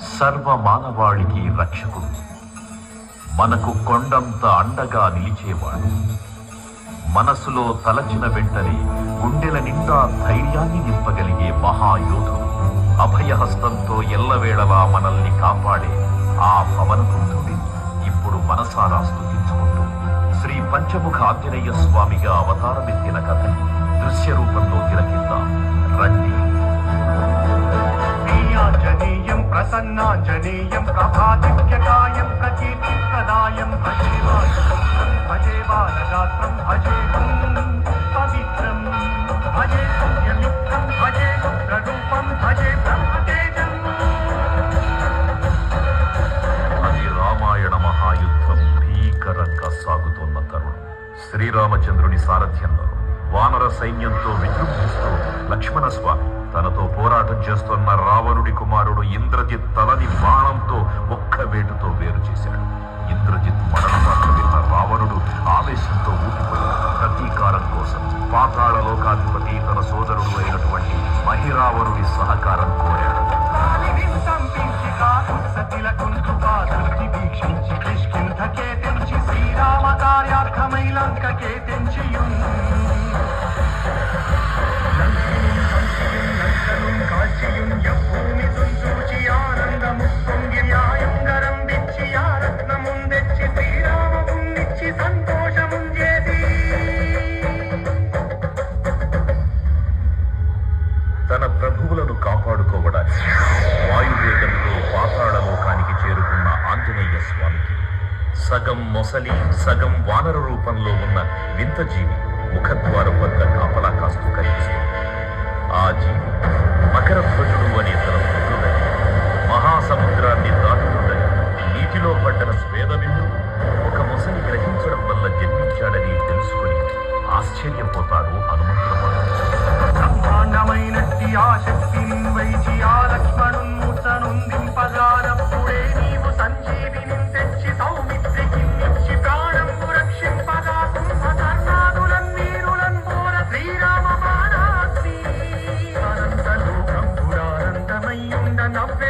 సర్వ మానవాళికి రక్షకుడు, మనకు కొండంత అండగా నిలిచేవాడు, మనసులో తలచిన వెంటనే గుండెల నిండా ధైర్యాన్ని నింపగలిగే మహాయోధుడు, అభయహస్తంతో ఎల్లవేళలా మనల్ని కాపాడే ఆ పవనపుత్రుడి ఇప్పుడు మనసారా స్తుతించుకుంటూ శ్రీ పంచముఖ ఆంజనేయ స్వామిగా అవతారమెత్తిన కథని దృశ్య రూపంలో తిలకిద్దాం రండి. శ్రీయాంజనేయం ప్రసన్నాంజనేయం ప్రభాదివ్యకాయం ప్రకీర్తిప్రదాయం భజే బాలగాత్రం భజే పవిత్రం భజే పుణ్యయుక్తం భజే రుద్రరూపం భజే బ్రహ్మతేజం. అది రామాయణ మహాయుద్ధం భీకరంగా సాగుతున్న తరుణం. శ్రీరామచంద్రుని సారథ్యంలో వానర సైన్యంతో విజృంభిస్తూ లక్ష్మణస్వామి తనతో పోరాటం చేస్తున్న రావణుడి కుమారుడు ఇంద్రజిత్ తలని బాణంతో ఒక్క వేటుతో వేరు చేశాడు. ఇంద్రజిత్ మరణవార్త విన్న రావణుడు ఆవేశంతో ఊపిపోయాడు. ప్రతీకారం కోసం పాతాళలోకాధిపతి తన సోదరుడు అయినటువంటి మహిరావణుడి సహకారం కోరాడు. శ్రీరామ కార్యార్థమై లంకకే తెంచియుం తన ప్రభువులను కాపాడుకోవడానికి వాయువేగంతో పాతాళలోకానికి చేరుకున్న ఆంజనేయ స్వామికి సగం మొసలి సగం వానర రూపంలో ఉన్న వింత జీవి ముఖద్వారం వద్ద కాపలా కాస్తూ కనిపిస్తుంది. ఆ జీవి మకరధ్వజుడు అనే తన పుత్రుడని, మహాసముద్రాన్ని దాటుతుందని నీటిలో పడ్డన స్వేదబిందువు ఒక మొసలి గ్రహించడం వల్ల జన్మించాడని తెలుసుకుని ఆశ్చర్యపోతాడు హనుమంతుడు. బ్రహ్మాండమైనట్టి ఆ శక్తిని వైచి ఆ లక్ష్మణున్ముతనుందింపగానప్పుడే నీవు సంజీవిని తెచ్చి సౌమిత్రికి నిచ్చి ప్రాణము రక్షింపగా కుంభకర్ణాదులన్నీరులన్ పోర శ్రీరామ బాణాగ్ని అనంతలోకం పురానందమయ్యుండ నవ్వే